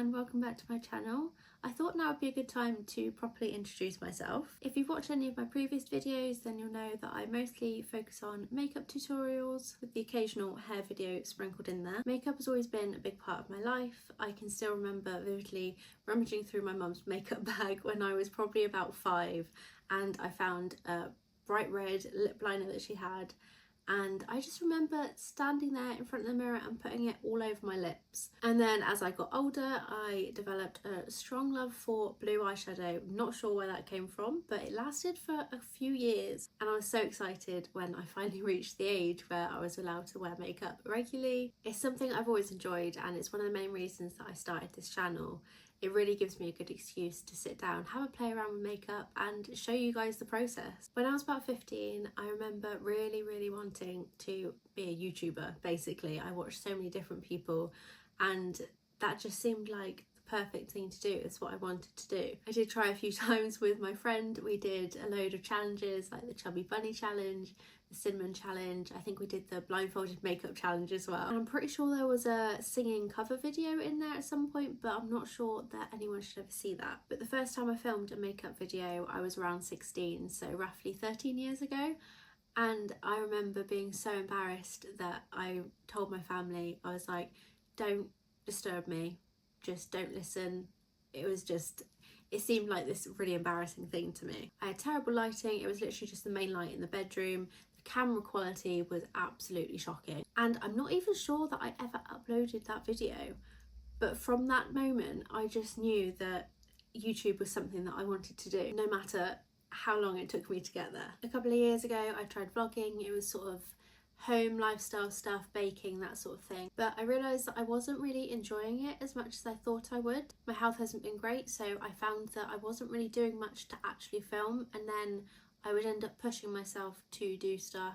and welcome back to my channel. I thought now would be a good time to properly introduce myself. If you've watched any of my previous videos, then you'll know that I mostly focus on makeup tutorials with the occasional hair video sprinkled in there. Makeup has always been a big part of my life. I can still remember vividly rummaging through my mum's makeup bag when I was probably about 5 and I found a bright red lip liner that she had. And I just remember standing there in front of the mirror and putting it all over my lips. And then as I got older, I developed a strong love for blue eyeshadow. Not sure where that came from, but it lasted for a few years. And I was so excited when I finally reached the age where I was allowed to wear makeup regularly. It's something I've always enjoyed, and it's one of the main reasons that I started this channel. It really gives me a good excuse to sit down, have a play around with makeup and show you guys the process. When I was about 15, I remember really wanting to be a YouTuber, basically. I watched so many different people and that just seemed like the perfect thing to do. It's what I wanted to do. I did try a few times with my friend. We did a load of challenges like the Chubby Bunny Challenge, the Cinnamon Challenge. I think we did the blindfolded makeup challenge as well. And I'm pretty sure there was a singing cover video in there at some point, but I'm not sure that anyone should ever see that. But the first time I filmed a makeup video, I was around 16, so roughly 13 years ago. And I remember being so embarrassed that I told my family, I was like, don't disturb me, just don't listen. It seemed like this really embarrassing thing to me. I had terrible lighting. It was literally just the main light in the bedroom. The camera quality was absolutely shocking. And I'm not even sure that I ever uploaded that video. But from that moment, I just knew that YouTube was something that I wanted to do, no matter how long it took me to get there. A couple of years ago, I tried vlogging. It was sort of home lifestyle stuff, baking, that sort of thing, but I realised that I wasn't really enjoying it as much as I thought I would. My health hasn't been great, so I found that I wasn't really doing much to actually film, and then I would end up pushing myself to do stuff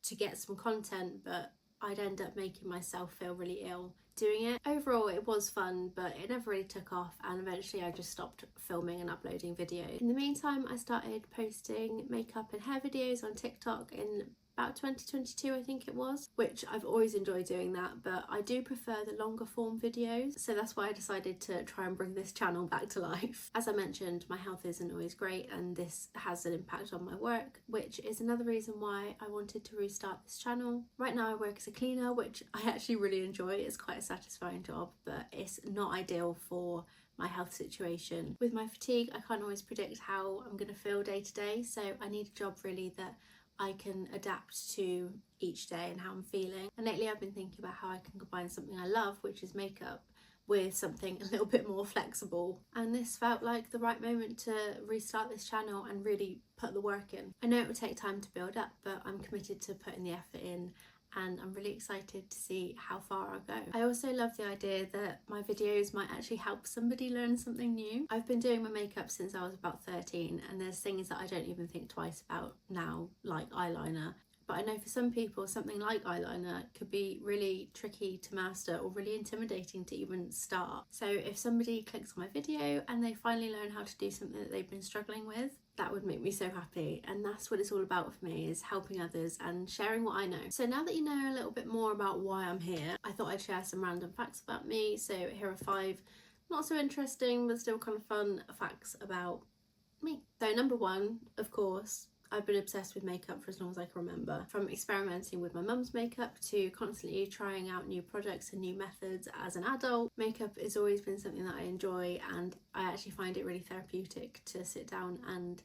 to get some content, but I'd end up making myself feel really ill doing it. Overall, it was fun, but it never really took off, and eventually I just stopped filming and uploading videos. In the meantime, I started posting makeup and hair videos on TikTok in about 2022, I think it was, which I've always enjoyed doing that, but I do prefer the longer form videos, so that's why I decided to try and bring this channel back to life. As I mentioned, my health isn't always great, and this has an impact on my work, which is another reason why I wanted to restart this channel. Right now I work as a cleaner, which I actually really enjoy. It's quite a satisfying job, but it's not ideal for my health situation. With my fatigue, I can't always predict how I'm going to feel day to day, so I need a job really that I can adapt to each day and how I'm feeling. And lately I've been thinking about how I can combine something I love, which is makeup, with something a little bit more flexible. And this felt like the right moment to restart this channel and really put the work in. I know it will take time to build up, but I'm committed to putting the effort in, and I'm really excited to see how far I'll go. I also love the idea that my videos might actually help somebody learn something new. I've been doing my makeup since I was about 13, and there's things that I don't even think twice about now, like eyeliner. But I know for some people, something like eyeliner could be really tricky to master or really intimidating to even start. So if somebody clicks on my video and they finally learn how to do something that they've been struggling with, that would make me so happy. And that's what it's all about for me, is helping others and sharing what I know. So now that you know a little bit more about why I'm here, I thought I'd share some random facts about me. So here are 5 not so interesting but still kind of fun facts about me. So number 1, of course, I've been obsessed with makeup for as long as I can remember. From experimenting with my mum's makeup to constantly trying out new projects and new methods as an adult, makeup has always been something that I enjoy, and I actually find it really therapeutic to sit down and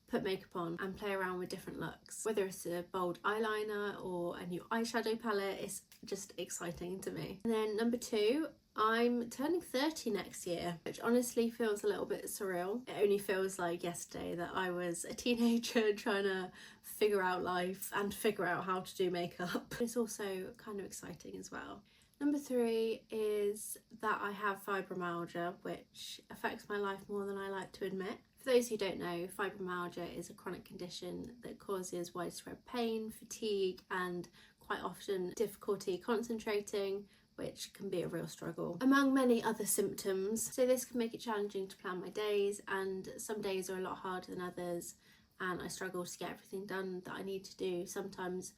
put makeup on and play around with different looks. Whether it's a bold eyeliner or a new eyeshadow palette, it's just exciting to me. And then number 2, I'm turning 30 next year, which honestly feels a little bit surreal. It only feels like yesterday that I was a teenager trying to figure out life and figure out how to do makeup. It's also kind of exciting as well. Number 3 is that I have fibromyalgia, which affects my life more than I like to admit. For those who don't know, fibromyalgia is a chronic condition that causes widespread pain, fatigue, and quite often difficulty concentrating, which can be a real struggle, among many other symptoms. So this can make it challenging to plan my days, and some days are a lot harder than others, and I struggle to get everything done that I need to do. Sometimes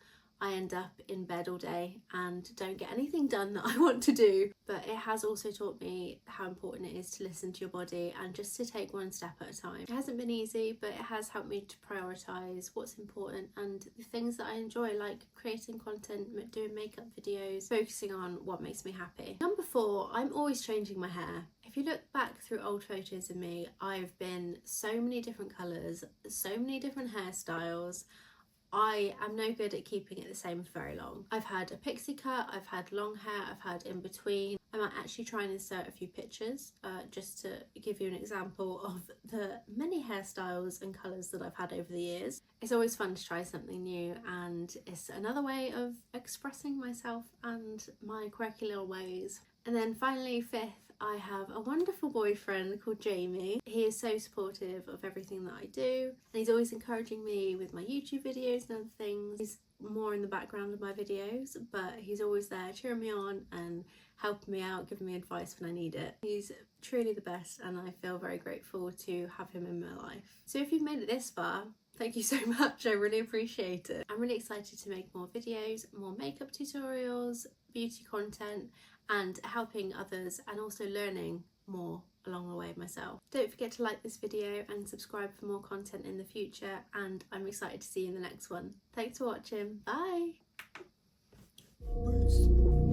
I end up in bed all day and don't get anything done that I want to do. But it has also taught me how important it is to listen to your body and just to take one step at a time. It hasn't been easy, but it has helped me to prioritise what's important and the things that I enjoy, like creating content, doing makeup videos, focusing on what makes me happy. Number 4, I'm always changing my hair. If you look back through old photos of me, I've been so many different colours, so many different hairstyles. I am no good at keeping it the same for very long. I've had a pixie cut, I've had long hair, I've had in between. I might actually try and insert a few pictures just to give you an example of the many hairstyles and colours that I've had over the years. It's always fun to try something new, and it's another way of expressing myself and my quirky little ways. And then finally, 5th, I have a wonderful boyfriend called Jamie. He is so supportive of everything that I do, and he's always encouraging me with my YouTube videos and other things. He's more in the background of my videos, but he's always there cheering me on and helping me out, giving me advice when I need it. He's truly the best, and I feel very grateful to have him in my life. So if you've made it this far, thank you so much. I really appreciate it. I'm really excited to make more videos, more makeup tutorials, beauty content, and helping others, and also learning more along the way myself. Don't forget to like this video and subscribe for more content in the future, and I'm excited to see you in the next one. Thanks for watching. Bye. Peace.